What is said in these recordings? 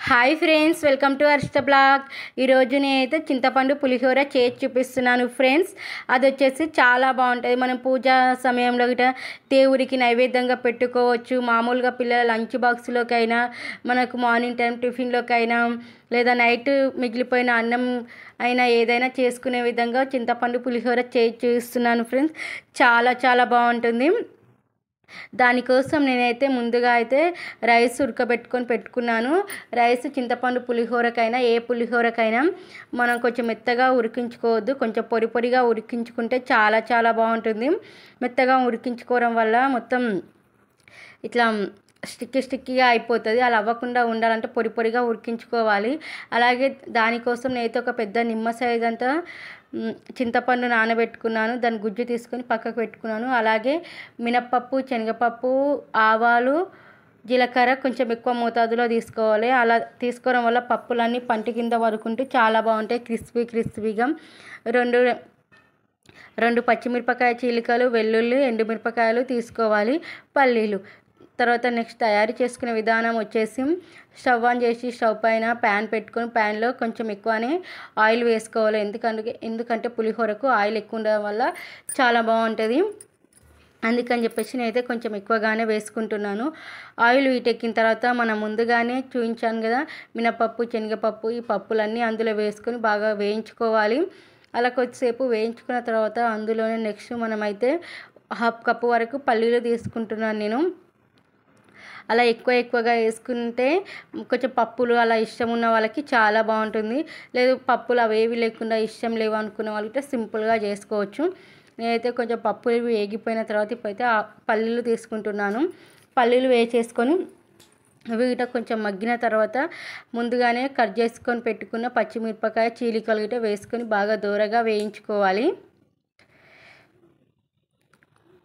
Hi friends, welcome to Harshitha blog. ఈరోజు నేనైతే చింతపండు పులిహోర చేసి చూపిస్తున్నాను ఫ్రెండ్స్. అది వచ్చేసి చాలా బాగుంటుంది. మనం పూజా సమయంలో గిట్ట దేవుడికి నైవేద్యంగా పెట్టుకోవచ్చు. మామూలుగా పిల్లల లంచ్ బాక్స్లోకైనా, మనకు మార్నింగ్ టైం టిఫిన్లోకైనా, లేదా నైట్ మిగిలిపోయిన అన్నం అయినా ఏదైనా చేసుకునే విధంగా చింతపండు పులిహోర చేసి చూపిస్తున్నాను ఫ్రెండ్స్. చాలా చాలా బాగుంటుంది. దానికోసం నేనైతే ముందుగా అయితే రైస్ ఉడకబెట్టుకొని పెట్టుకున్నాను. రైస్ చింతపండు పులిహోరకైనా ఏ పులిహోరకైనా మనం కొంచెం మెత్తగా ఉడికించుకోవద్దు, కొంచెం పొడి పొడిగా ఉడికించుకుంటే చాలా చాలా బాగుంటుంది. మెత్తగా ఉడికించుకోవడం వల్ల మొత్తం ఇట్లా స్టిక్కీగా అయిపోతుంది. అలా అవ్వకుండా ఉండాలంటే పొడి పొడిగా ఉడికించుకోవాలి. అలాగే దానికోసం నేనైతే ఒక పెద్ద నిమ్మ సైజ్ అంతా చింతపండు నానబెట్టుకున్నాను. దాని గుజ్జు తీసుకొని పక్కకు పెట్టుకున్నాను. అలాగే మినప్పప్పు, శనగపప్పు, ఆవాలు, జీలకర్ర కొంచెం ఎక్కువ మోతాదులో తీసుకోవాలి. అలా తీసుకోవడం వల్ల పప్పులన్నీ పంటి కింద వరకుంటూ చాలా బాగుంటాయి, క్రిస్పీగా. రెండు పచ్చిమిరపకాయ చీలికలు, వెల్లుల్లి, ఎండుమిరపకాయలు తీసుకోవాలి, పల్లీలు. తర్వాత నెక్స్ట్ తయారు చేసుకునే విధానం వచ్చేసి స్టవ్ ఆన్ చేసి స్టవ్ పైన ప్యాన్ పెట్టుకొని ప్యాన్లో కొంచెం ఎక్కువనే ఆయిల్ వేసుకోవాలి. ఎందుకంటే పులిహోరకు ఆయిల్ ఎక్కువ ఉండడం వల్ల చాలా బాగుంటుంది. అందుకని చెప్పేసి నేనైతే కొంచెం ఎక్కువగానే వేసుకుంటున్నాను. ఆయిల్ వీటెక్కిన తర్వాత మనం ముందుగానే చూపించాను కదా మినపప్పు, శనగపప్పు, ఈ పప్పులన్నీ అందులో వేసుకొని బాగా వేయించుకోవాలి. అలా కొద్దిసేపు వేయించుకున్న తర్వాత అందులోనే నెక్స్ట్ మనమైతే 1/2 కప్పు వరకు పల్లీలు తీసుకుంటున్నాను నేను. అలా ఎక్కువగా వేసుకుంటే కొంచెం పప్పులు అలా ఇష్టం ఉన్న వాళ్ళకి చాలా బాగుంటుంది. లేదు పప్పులు అవేవి లేకుండా ఇష్టం లేవు అనుకున్న వాళ్ళకి సింపుల్గా చేసుకోవచ్చు. నేనైతే కొంచెం పప్పులు వేగిపోయిన తర్వాత ఇప్పుడైతే పల్లీలు తీసుకుంటున్నాను. పల్లీలు వేసేసుకొని వీట కొంచెం మగ్గిన తర్వాత ముందుగానే కట్ చేసుకొని పెట్టుకున్న పచ్చిమిరపకాయ చీలికలు గిట్ట వేసుకొని బాగా దూరగా వేయించుకోవాలి.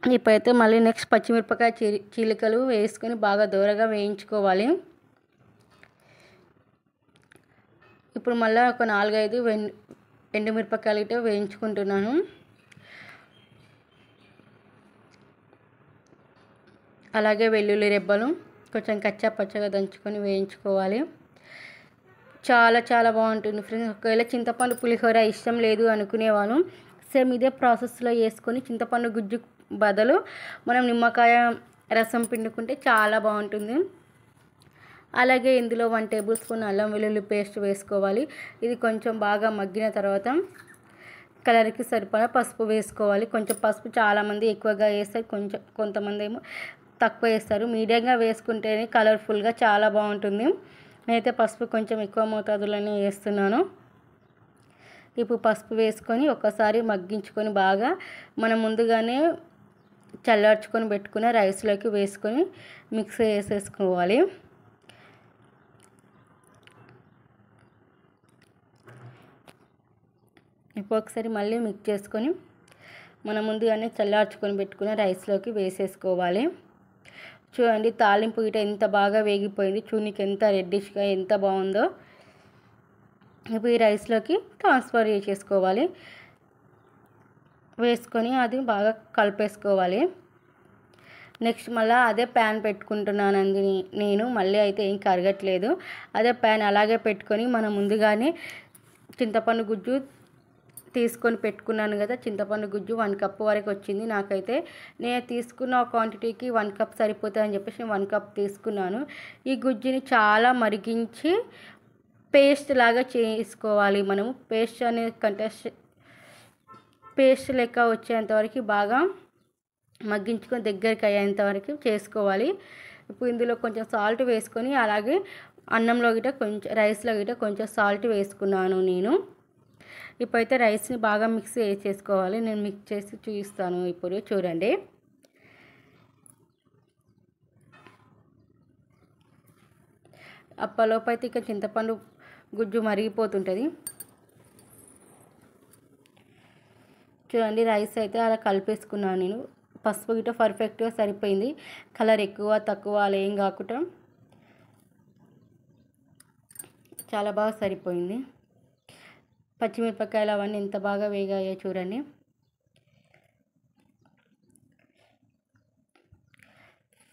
ఇప్పుడైతే మళ్ళీ నెక్స్ట్ పచ్చిమిరపకాయ చీలికలు వేసుకొని బాగా దూరగా వేయించుకోవాలి. ఇప్పుడు మళ్ళీ ఒక 4-5 ఎండుమిరపకాయలు గిట్ట వేయించుకుంటున్నాను. అలాగే వెల్లుల్లి రెబ్బలు కొంచెం కచ్చా పచ్చగా దంచుకొని వేయించుకోవాలి. చాలా చాలా బాగుంటుంది ఫ్రెండ్స్. ఒకవేళ చింతపండు పులిహోర ఇష్టం లేదు అనుకునేవాళ్ళు సేమ్ ఇదే ప్రాసెస్లో వేసుకొని చింతపండు గుజ్జు బదులు మనం నిమ్మకాయ రసం పిండుకుంటే చాలా బాగుంటుంది. అలాగే ఇందులో 1 టేబుల్ స్పూన్ అల్లం వెల్లుల్లి పేస్ట్ వేసుకోవాలి. ఇది కొంచెం బాగా మగ్గిన తర్వాత కలర్కి సరిపడా పసుపు వేసుకోవాలి. కొంచెం పసుపు చాలామంది ఎక్కువగా వేస్తారు, కొంతమంది ఏమో తక్కువ వేస్తారు. మీడియంగా వేసుకుంటేనే కలర్ఫుల్గా చాలా బాగుంటుంది. నేనైతే పసుపు కొంచెం ఎక్కువ మోతాదులోనే వేస్తున్నాను. ఇప్పుడు పసుపు వేసుకొని ఒకసారి మగ్గించుకొని బాగా మనం ముందుగానే చల్లార్చుకొని పెట్టుకున్న రైస్లోకి వేసుకొని మిక్స్ చేసేసుకోవాలి. ఇప్పుడు ఒకసారి మళ్ళీ మిక్స్ చేసుకొని మనం ముందుగానే చల్లార్చుకొని పెట్టుకున్న రైస్లోకి వేసేసుకోవాలి. చూడండి తాలింపు గిట ఎంత బాగా వేగిపోయింది, చూనికి ఎంత రెడ్డిష్గా ఎంత బాగుందో. ఇప్పుడు ఈ రైస్లోకి ట్రాన్స్ఫర్ చేసేసుకోవాలి. వేసుకొని అది బాగా కలిపేసుకోవాలి. నెక్స్ట్ మళ్ళీ అదే ప్యాన్ పెట్టుకుంటున్నానండి నేను. మళ్ళీ అయితే ఏం కరగట్లేదు. అదే ప్యాన్ అలాగే పెట్టుకొని మనం ముందుగానే చింతపండు గుజ్జు తీసుకొని పెట్టుకున్నాను కదా. చింతపండు గుజ్జు 1 కప్పు వరకు వచ్చింది నాకైతే. నేను తీసుకున్న క్వాంటిటీకి 1 కప్ సరిపోతుందని చెప్పేసి 1 కప్ తీసుకున్నాను. ఈ గుజ్జుని చాలా మరిగించి పేస్ట్ లాగా చేసుకోవాలి. మనము పేస్ట్ అనే పేస్ట్ లెక్క వచ్చేంతవరకు బాగా మగ్గించుకొని దగ్గరికి అయ్యేంతవరకు చేసుకోవాలి. ఇప్పుడు ఇందులో కొంచెం సాల్ట్ వేసుకొని అలాగే అన్నంలో గిట్ట కొంచెం రైస్లో గిట్ట కొంచెం సాల్ట్ వేసుకున్నాను నేను. ఇప్పుడైతే రైస్ని బాగా మిక్స్ చేసుకోవాలి. నేను మిక్స్ చేసి చూపిస్తాను. ఇప్పుడు చూడండి. అప్పలోపు అయితే ఇక చింతపండు గుజ్జు మరిగిపోతుంటుంది. చూడండి రైస్ అయితే అలా కలిపేసుకున్నాను నేను. పసుపు గిట్ట పర్ఫెక్ట్గా సరిపోయింది. కలర్ ఎక్కువ తక్కువ అలా ఏం కాకుండా చాలా బాగా సరిపోయింది. పచ్చిమిరపకాయలు అవన్నీ ఎంత బాగా వేగాయో చూడండి.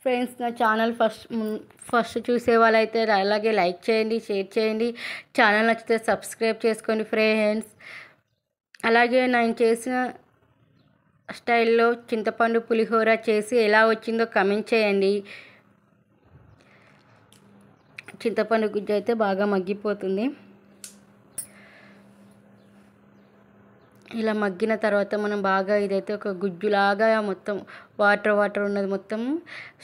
ఫ్రెండ్స్, నా ఛానల్ ఫస్ట్ చూసే వాళ్ళైతే అలాగే లైక్ చేయండి, షేర్ చేయండి. ఛానల్ నచ్చితే సబ్స్క్రైబ్ చేసుకోండి ఫ్రెండ్స్. అలాగే నేను చేసిన స్టైల్లో చింతపండు పులిహోర చేసి ఎలా వచ్చిందో కమెంట్ చేయండి. చింతపండు గుజ్జు అయితే బాగా మగ్గిపోతుంది. ఇలా మగ్గిన తర్వాత మనం బాగా ఇదైతే ఒక గుజ్జులాగా మొత్తం వాటర్ ఉన్నది మొత్తం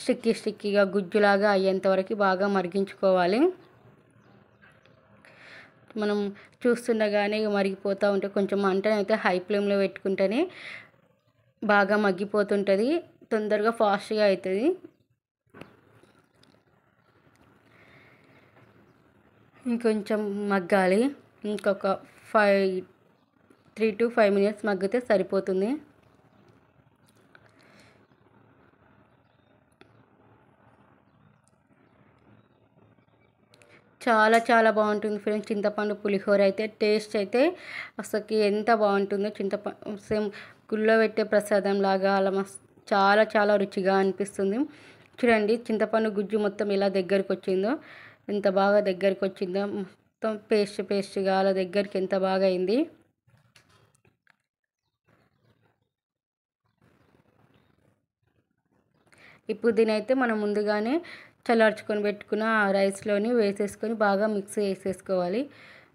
స్టిక్కీగా గుజ్జులాగా అయ్యేంత వరకు బాగా మరిగించుకోవాలి. మనం చూస్తుండగానే మరిగిపోతూ ఉంటే కొంచెం మంటనైతే హై ఫ్లేమ్లో పెట్టుకుంటేనే బాగా మగ్గిపోతుంటుంది, తొందరగా ఫాస్ట్గా అవుతుంది. ఇంకొంచెం మగ్గాలి, ఇంకొక 3 to 5 minutes మగ్గితే సరిపోతుంది. చాలా బాగుంటుంది ఫ్రెండ్స్. చింతపండు పులిహోర అయితే టేస్ట్ అయితే అసలుకి ఎంత బాగుంటుందో, చింతపండు సేమ్ గుళ్ళో పెట్టే ప్రసాదం లాగా అలా చాలా రుచిగా అనిపిస్తుంది. చూడండి చింతపండు గుజ్జు మొత్తం ఎలా దగ్గరికి వచ్చిందో, ఎంత బాగా దగ్గరికి వచ్చిందో, మొత్తం పేస్ట్గా అలా దగ్గరికి ఎంత బాగా అయింది. ఇప్పుడు దీనైతే మనం ముందుగానే చల్లార్చుకొని పెట్టుకున్న రైస్లోని వేసేసుకొని బాగా మిక్స్ చేసేసుకోవాలి.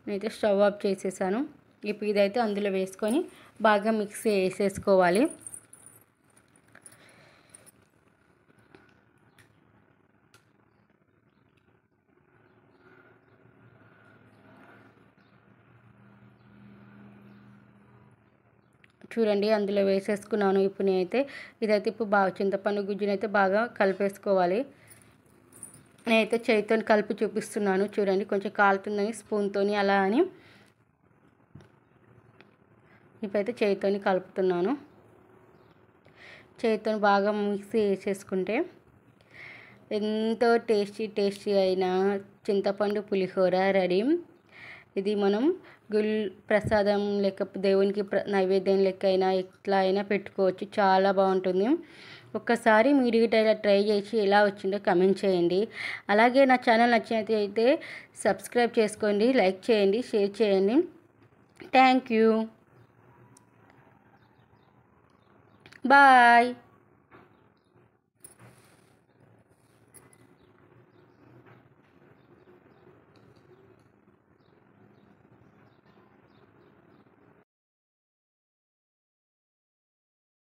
నేనైతే స్టవ్ ఆఫ్ చేసేసాను. ఇప్పుడు ఇదైతే అందులో వేసుకొని బాగా మిక్స్ చేసేసుకోవాలి. చూడండి అందులో వేసేసుకున్నాను. ఇప్పుడు నేనైతే ఇదైతే ఇప్పుడు బాగా చింతపండు గుజ్జునైతే బాగా కలిపేసుకోవాలి. నేనైతే చేతితో కలిపి చూపిస్తున్నాను. చూడండి కొంచెం కాలుతుందని స్పూన్తో అలా అని ఇప్పుడైతే చేతితో కలుపుతున్నాను. చేతితో బాగా మిక్స్ చేసేసుకుంటే ఎంతో టేస్టీ అయిన చింతపండు పులిహోర రెడీ. ఇది మనం ప్రసాదం లెక్క దేవునికి నైవేద్యం లెక్క అయినా ఎట్లా అయినా పెట్టుకోవచ్చు, చాలా బాగుంటుంది. ఒక్కసారి మీరు ఇలా ట్రై చేసి ఎలా వచ్చిందో కమెంట్ చేయండి. అలాగే నా ఛానల్ నచ్చినట్లయితే సబ్స్క్రైబ్ చేసుకోండి, లైక్ చేయండి, షేర్ చేయండి. Thank you, bye.